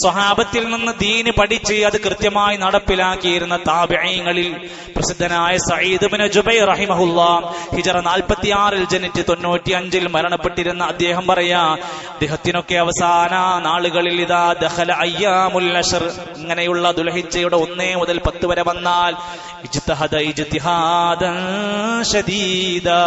സ്വഹാബത്തിൽ നിന്ന് ദീന് പഠിച്ച് അത് കൃത്യമായി നടപ്പിലാക്കിയിരുന്ന താബിഈങ്ങളിൽ പ്രസിദ്ധനായ സഈദ് ഇബ്നു ജുബൈർ റഹിമഹുല്ലാഹ് ഹിജ്റ 46 ജനിച്ച് 95 മരണപ്പെട്ടിരുന്ന അദ്ദേഹം പറയാ, അദ്ദേഹത്തിനൊക്കെ അവസാന നാളുകളിൽ ഇതാ ദഖല അയ്യാമുൽ അശ്ർ, ഇങ്ങനെയുള്ള ദുൽഹിജ്ജയുടെ 1 മുതൽ 10 വരെ വന്നാൽ ഇജ്തിഹാദ ഇജ്തിഹാദൻ ശദീദാ,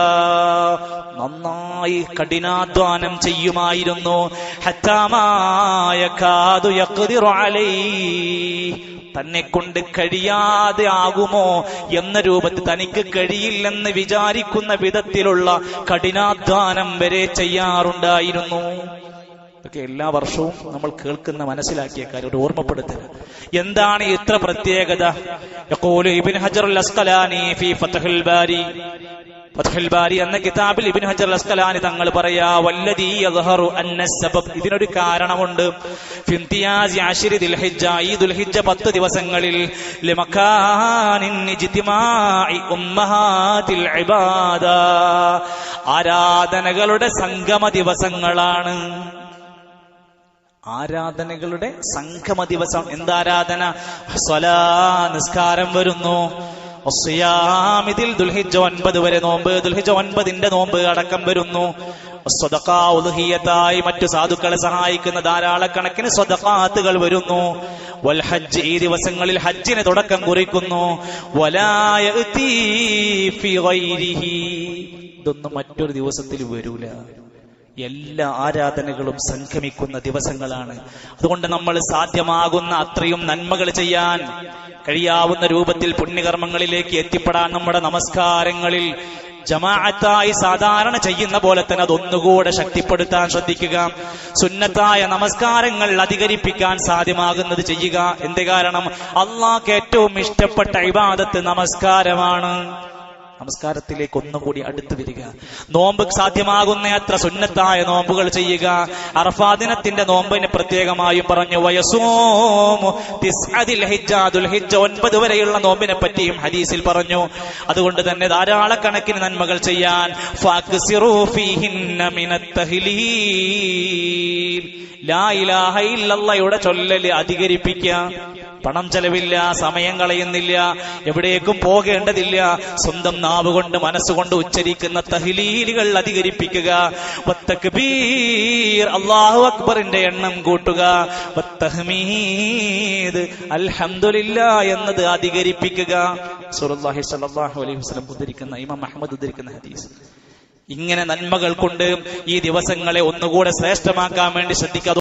നന്നായി കഠിനാധ്വാനം ചെയ്യുമായിരുന്നു. ഹത്താമായകാദു യഖ്ദിറു അലൈഹി, തന്നെ കൊണ്ട് കഴിയാതെ ആകുമോ എന്ന രൂപത്തിൽ, തനിക്ക് കഴിയില്ലെന്ന് വിചാരിക്കുന്ന വിധത്തിലുള്ള കഠിനാധ്വാനം വരെ ചെയ്യാറുണ്ടായിരുന്നു. ഇതൊക്കെ എല്ലാ വർഷവും നമ്മൾ കേൾക്കുന്ന മനസ്സിലാക്കിയ കാര്യം, ഒരു ഓർമ്മപ്പെടുത്തൽ. എന്താണ് ഇത്ര പ്രത്യേകത? യഖൂലു ഇബ്നു ഹജർ അൽ അസ്ഖലാനി ഫീ ഫത്ഹുൽ ബാരി, ഫത്ഹുൽ ബാരി എന്ന കിതാബിൽ ഇബ്നു ഹജർ അൽ അസ്ഖലാനി തങ്ങൾ പറയാ, വല്ലദീ യദ്ഹറു അന്ന സബബ്, ഇതിനൊരു കാരണമുണ്ട്. ഫിംതിയാസി അശ്രി ദുൽഹിജ്ജ, ഈ ദുൽഹിജ്ജ 10 ദിവസങ്ങളിൽ ലിമകാനിൻ ഇജ്തിമാഇ ഉമ്മഹാതിൽ ഇബാദ, ആരാധനകളുടെ സംഗമ ദിവസങ്ങളാണ്. ആരാധനകളുടെ സംഗമ ദിവസം. എന്താരാധന? സ്വലാ, നിസ്കാരം വരുന്നു. ഇതിൽ ദുൽഹിജ്ജ 9 വരെ നോമ്പ്, ദുൽഹിജ്ജ 9ന്റെ നോമ്പ് അടക്കം വരുന്നു. സ്വദഖാ, ഉദ്ഹിയ്യത്തായി മറ്റു സാധുക്കളെ സഹായിക്കുന്ന ധാരാളക്കണക്കിന് സ്വദഖാത്തുകൾ വരുന്നു. വൽ ഹജ്ജ്, ഈ ദിവസങ്ങളിൽ ഹജ്ജിന് തുടക്കം കുറിക്കുന്നു. വലാ യഅതി ഫീ ഗൈരിഹി, ഇതൊന്നും മറ്റൊരു ദിവസത്തിൽ വരൂല. എല്ലാ ആരാധനകളും സംഗമിക്കുന്ന ദിവസങ്ങളാണ്. അതുകൊണ്ട് നമ്മൾ സാധ്യമാകുന്ന അത്രയും നന്മകൾ ചെയ്യാൻ കഴിയാവുന്ന രൂപത്തിൽ പുണ്യകർമ്മങ്ങളിലേക്ക് എത്തിപ്പെടാൻ നമ്മുടെ നമസ്കാരങ്ങളിൽ ജമാഅത്തായി സാധാരണ ചെയ്യുന്ന പോലെ തന്നെ അതൊന്നുകൂടെ ശക്തിപ്പെടുത്താൻ ശ്രദ്ധിക്കുക. സുന്നത്തായ നമസ്കാരങ്ങൾ അധികരിപ്പിക്കാൻ സാധ്യമാകുന്നത് ചെയ്യുക. എന്ത് കാരണം? അള്ളാഹ്ക്ക് ഏറ്റവും ഇഷ്ടപ്പെട്ട ഇബാദത്ത് നമസ്കാരമാണ്. നമസ്കാരത്തിലേക്ക് ഒന്നുകൂടി അടുത്തു വരിക. നോമ്പ് സാധ്യമാകുന്ന അത്ര സുന്നത്തായ നോമ്പുകൾ ചെയ്യുക. അറഫാ ദിനത്തിന്റെ നോമ്പിന് പ്രത്യേകമായും പറഞ്ഞു. വയസൂമു തിസ്അദിൽ ഹിജ്ജ, ദുൽഹിജ്ജ 9 വരെയുള്ള നോമ്പിനെ പറ്റിയും ഹദീസിൽ പറഞ്ഞു. അതുകൊണ്ട് തന്നെ ധാരാളക്കണക്കിന് നന്മകൾ ചെയ്യാൻ ഫഅക്സിറൂ ഫീഹിന്ന മിനത് തഹ്ലീൽ, ലാ ഇലാഹ ഇല്ലല്ലാഹയുടെ ചൊല്ലൽ അധികരിപ്പിക്കുക. പണം ചെലവില്ല, സമയം കളയുന്നില്ല, എവിടേക്കും പോകേണ്ടതില്ല. സ്വന്തം നാവ് കൊണ്ട് മനസ്സുകൊണ്ട് ഉച്ചരിക്കുന്ന തഹ്ലീലുകൾ അധികരിപ്പിക്കുക. വത്തക്ബീർ, അല്ലാഹു അക്ബറിന്റെ എണ്ണം കൂട്ടുക. വത്തഹ്മീദ്, അൽഹംദുലില്ലാഹ് എന്നത് അധികരിപ്പിക്കുക. റസൂലുള്ളാഹി സ്വല്ലല്ലാഹു അലൈഹി വസല്ലം ഉദ്ധരിക്കുന്ന, ഇമാം അഹ്മദ് ഉദ്ധരിക്കുന്ന ഹദീസ്. ഇങ്ങനെ നന്മകൾ കൊണ്ട് ഈ ദിവസങ്ങളെ ഒന്നുകൂടെ ശ്രേഷ്ഠമാക്കാൻ വേണ്ടി ശ്രദ്ധിക്കുക.